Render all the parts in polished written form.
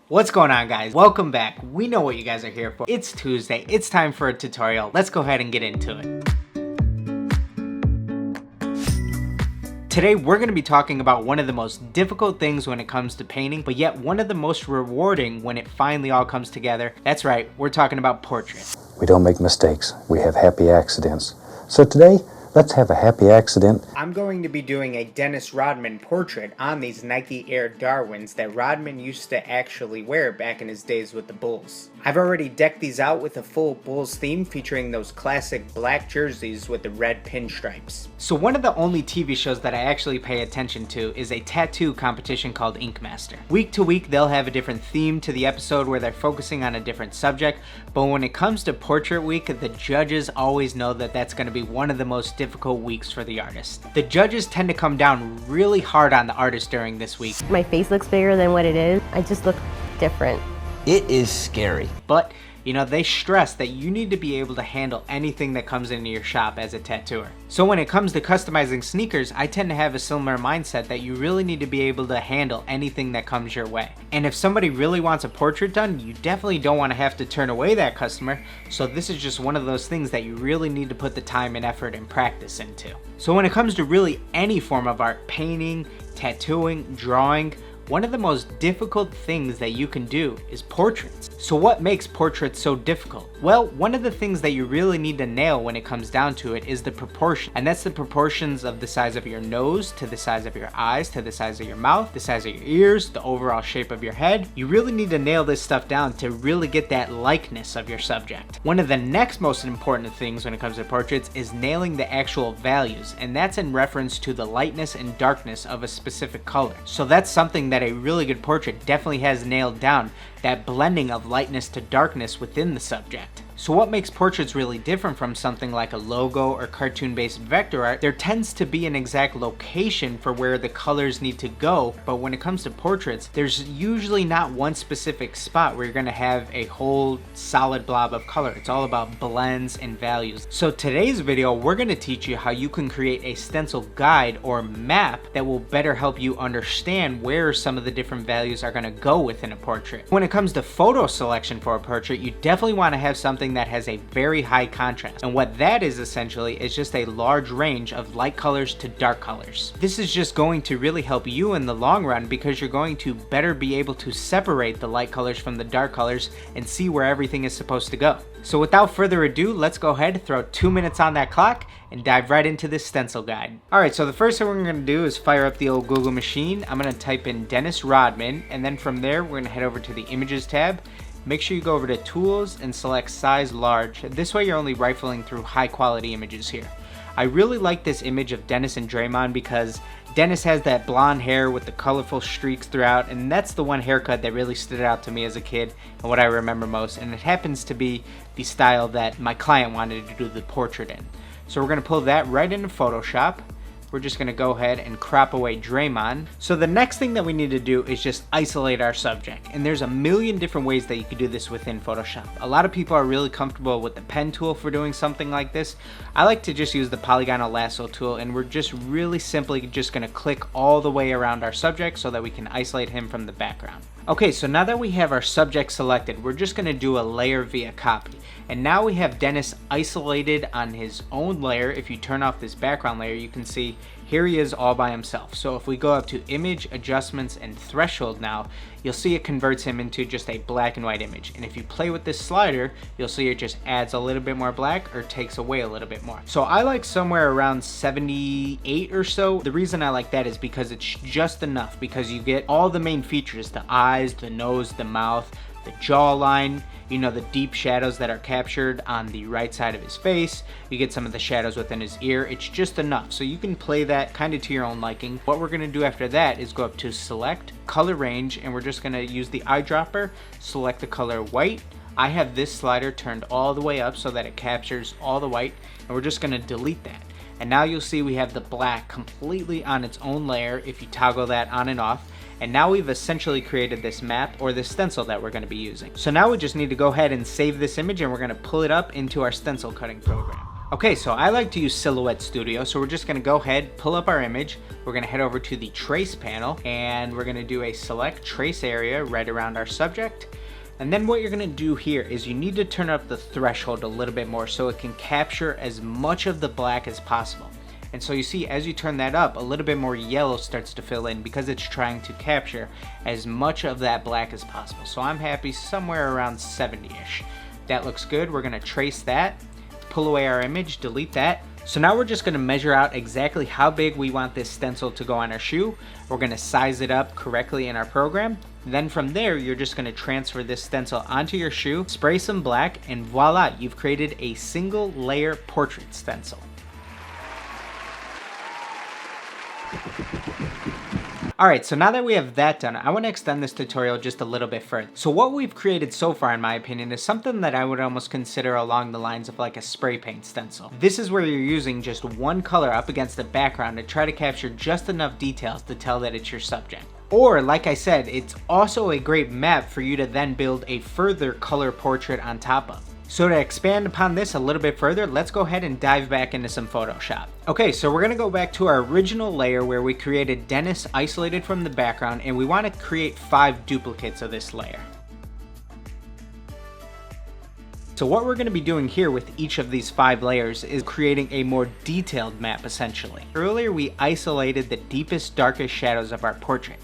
What's going on, guys? Welcome back. We know what you guys are here for. It's Tuesday. It's time for a tutorial. Let's go ahead and get into it. Today, we're going to be talking about one of the most difficult things when it comes to painting, but yet one of the most rewarding when it finally all comes together. That's right, we're talking about portraits. We don't make mistakes. We have happy accidents. So today, let's have a happy accident. I'm going to be doing a Dennis Rodman portrait on these Nike Air Darwins that Rodman used to actually wear back in his days with the Bulls. I've already decked these out with a full Bulls theme featuring those classic black jerseys with the red pinstripes. So one of the only TV shows that I actually pay attention to is a tattoo competition called Ink Master. Week to week they'll have a different theme to the episode where they're focusing on a different subject, but when it comes to portrait week, the judges always know that that's going to be one of the most difficult weeks for the artist. The judges tend to come down really hard on the artist during this week. My face looks bigger than what it is. I just look different. It is scary. But, you know, they stress that you need to be able to handle anything that comes into your shop as a tattooer. So when it comes to customizing sneakers, I tend to have a similar mindset that you really need to be able to handle anything that comes your way. And if somebody really wants a portrait done, you definitely don't want to have to turn away that customer. So this is just one of those things that you really need to put the time and effort and practice into. So when it comes to really any form of art, painting, tattooing, drawing, one of the most difficult things that you can do is portraits. So what makes portraits so difficult? Well, one of the things that you really need to nail when it comes down to it is the proportion. And that's the proportions of the size of your nose to the size of your eyes to the size of your mouth, the size of your ears, the overall shape of your head. You really need to nail this stuff down to really get that likeness of your subject. One of the next most important things when it comes to portraits is nailing the actual values, and that's in reference to the lightness and darkness of a specific color. So that's something that a really good portrait definitely has nailed down, that blending of lightness to darkness within the subject. So what makes portraits really different from something like a logo or cartoon-based vector art? There tends to be an exact location for where the colors need to go, but when it comes to portraits, there's usually not one specific spot where you're going to have a whole solid blob of color. It's all about blends and values. So today's video, we're going to teach you how you can create a stencil guide or map that will better help you understand where some of the different values are going to go within a portrait. When it comes to photo selection for a portrait, you definitely want to have something that has a very high contrast, and what that is essentially is just a large range of light colors to dark colors. This is just going to really help you in the long run because you're going to better be able to separate the light colors from the dark colors and see where everything is supposed to go. So without further ado, let's go ahead, throw 2 minutes on that clock, and dive right into this stencil guide. Alright, so the first thing we're going to do is fire up the old Google machine. I'm going to type in Dennis Rodman, and then from there we're going to head over to the Images tab. Make sure you go over to Tools and select Size Large. This way you're only rifling through high quality images here. I really like this image of Dennis and Draymond because Dennis has that blonde hair with the colorful streaks throughout, and that's the one haircut that really stood out to me as a kid and what I remember most, and it happens to be the style that my client wanted to do the portrait in. So we're going to pull that right into Photoshop. We're just going to go ahead and crop away Draymond. So the next thing that we need to do is just isolate our subject. And there's a million different ways that you can do this within Photoshop. A lot of people are really comfortable with the pen tool for doing something like this. I like to just use the polygonal lasso tool, and we're just really simply just going to click all the way around our subject so that we can isolate him from the background. Okay, so now that we have our subject selected, we're just going to do a layer via copy. And now we have Dennis isolated on his own layer. If you turn off this background layer, you can see here he is all by himself. So if we go up to Image, Adjustments, and Threshold now, you'll see it converts him into just a black and white image. And if you play with this slider, you'll see it just adds a little bit more black or takes away a little bit more. So I like somewhere around 78 or so. The reason I like that is because it's just enough, because you get all the main features, the eyes, the nose, the mouth, the jawline, you know, the deep shadows that are captured on the right side of his face. You get some of the shadows within his ear. It's just enough. So you can play that kind of to your own liking. What we're going to do after that is go up to Select, Color Range, and we're just going to use the eyedropper, select the color white. I have this slider turned all the way up so that it captures all the white, and we're just going to delete that. And now you'll see we have the black completely on its own layer if you toggle that on and off. And now we've essentially created this map or this stencil that we're going to be using. So now we just need to go ahead and save this image, and we're going to pull it up into our stencil cutting program. Okay, so I like to use Silhouette Studio, so we're just gonna go ahead, pull up our image, we're gonna head over to the trace panel, and we're gonna do a select trace area right around our subject. And then what you're gonna do here is you need to turn up the threshold a little bit more so it can capture as much of the black as possible. And so you see, as you turn that up, a little bit more yellow starts to fill in because it's trying to capture as much of that black as possible. So I'm happy somewhere around 70-ish. That looks good. We're gonna trace that, pull away our image, delete that. So now we're just gonna measure out exactly how big we want this stencil to go on our shoe. We're gonna size it up correctly in our program. Then from there, you're just gonna transfer this stencil onto your shoe, spray some black, and voila, you've created a single layer portrait stencil. Alright, so now that we have that done, I want to extend this tutorial just a little bit further. So what we've created so far, in my opinion, is something that I would almost consider along the lines of like a spray paint stencil. This is where you're using just one color up against the background to try to capture just enough details to tell that it's your subject. Or, like I said, it's also a great map for you to then build a further color portrait on top of. So to expand upon this a little bit further, let's go ahead and dive back into some Photoshop. Okay, so we're gonna go back to our original layer where we created Dennis isolated from the background, and we wanna create 5 duplicates of this layer. So what we're gonna be doing here with each of these 5 layers is creating a more detailed map essentially. Earlier we isolated the deepest, darkest shadows of our portrait.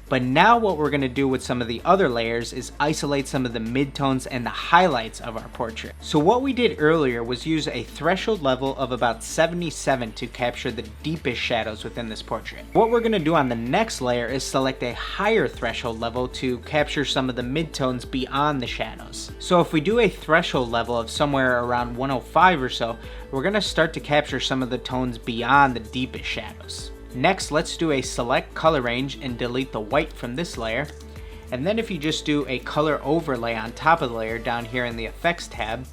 But now what we're gonna do with some of the other layers is isolate some of the midtones and the highlights of our portrait. So what we did earlier was use a threshold level of about 77 to capture the deepest shadows within this portrait. What we're gonna do on the next layer is select a higher threshold level to capture some of the midtones beyond the shadows. So if we do a threshold level of somewhere around 105 or so, we're gonna start to capture some of the tones beyond the deepest shadows. Next, let's do a select color range and delete the white from this layer. And then if you just do a color overlay on top of the layer down here in the effects tab,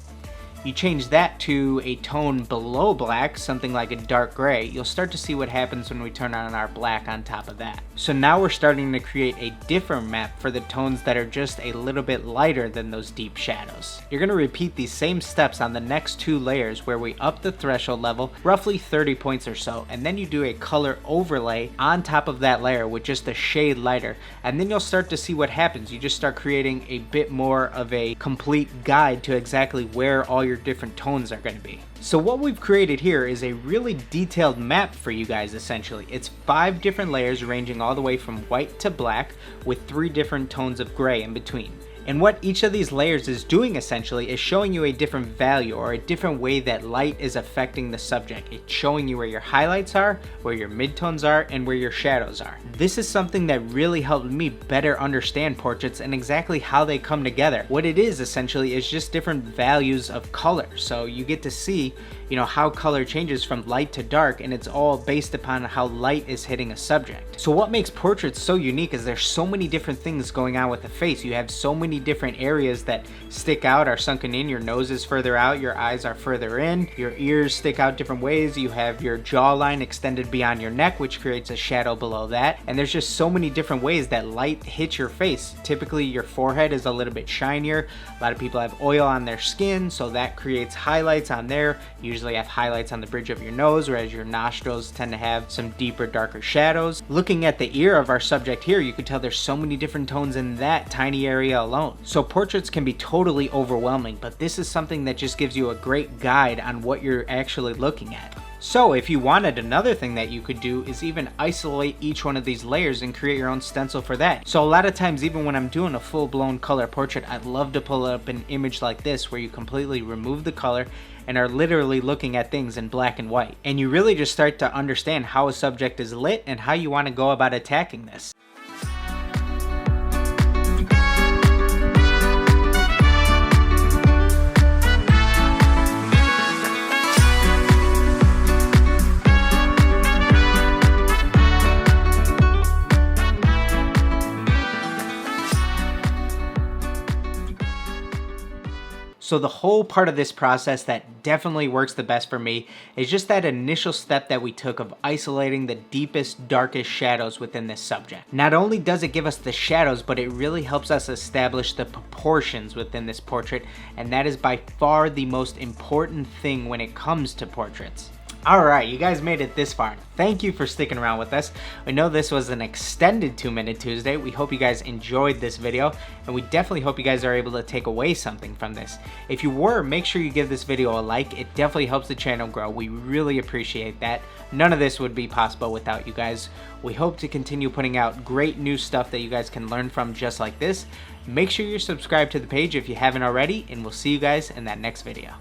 you change that to a tone below black, something like a dark gray, you'll start to see what happens when we turn on our black on top of that. So now we're starting to create a different map for the tones that are just a little bit lighter than those deep shadows. You're gonna repeat these same steps on the next 2 layers where we up the threshold level roughly 30 points or so, and then you do a color overlay on top of that layer with just a shade lighter, and then you'll start to see what happens. You just start creating a bit more of a complete guide to exactly where all your different tones are going to be. So what we've created here is a really detailed map for you guys essentially. It's 5 different layers ranging all the way from white to black with 3 different tones of gray in between. And what each of these layers is doing essentially is showing you a different value or a different way that light is affecting the subject. It's showing you where your highlights are, where your midtones are, and where your shadows are. This is something that really helped me better understand portraits and exactly how they come together. What it is essentially is just different values of color. So you get to see, how color changes from light to dark, and it's all based upon how light is hitting a subject. So what makes portraits so unique is there's so many different things going on with the face. You have so many different areas that stick out, are sunken in. Your nose is further out, your eyes are further in, your ears stick out different ways, you have your jawline extended beyond your neck, which creates a shadow below that, and there's just so many different ways that light hits your face. Typically your forehead is a little bit shinier, a lot of people have oil on their skin, so that creates highlights on there. You usually have highlights on the bridge of your nose, whereas your nostrils tend to have some deeper, darker shadows. Looking at the ear of our subject here, you can tell there's so many different tones in that tiny area alone. So portraits can be totally overwhelming, but this is something that just gives you a great guide on what you're actually looking at. So if you wanted, another thing that you could do is even isolate each one of these layers and create your own stencil for that. So a lot of times, even when I'm doing a full-blown color portrait, I'd love to pull up an image like this where you completely remove the color and are literally looking at things in black and white. And you really just start to understand how a subject is lit and how you want to go about attacking this. So the whole part of this process that definitely works the best for me is just that initial step that we took of isolating the deepest, darkest shadows within this subject. Not only does it give us the shadows, but it really helps us establish the proportions within this portrait, and that is by far the most important thing when it comes to portraits. Alright, you guys made it this far. Thank you for sticking around with us. We know this was an extended 2-minute Tuesday. We hope you guys enjoyed this video, and we definitely hope you guys are able to take away something from this. If you were, make sure you give this video a like. It definitely helps the channel grow. We really appreciate that. None of this would be possible without you guys. We hope to continue putting out great new stuff that you guys can learn from just like this. Make sure you're subscribed to the page if you haven't already, and we'll see you guys in that next video.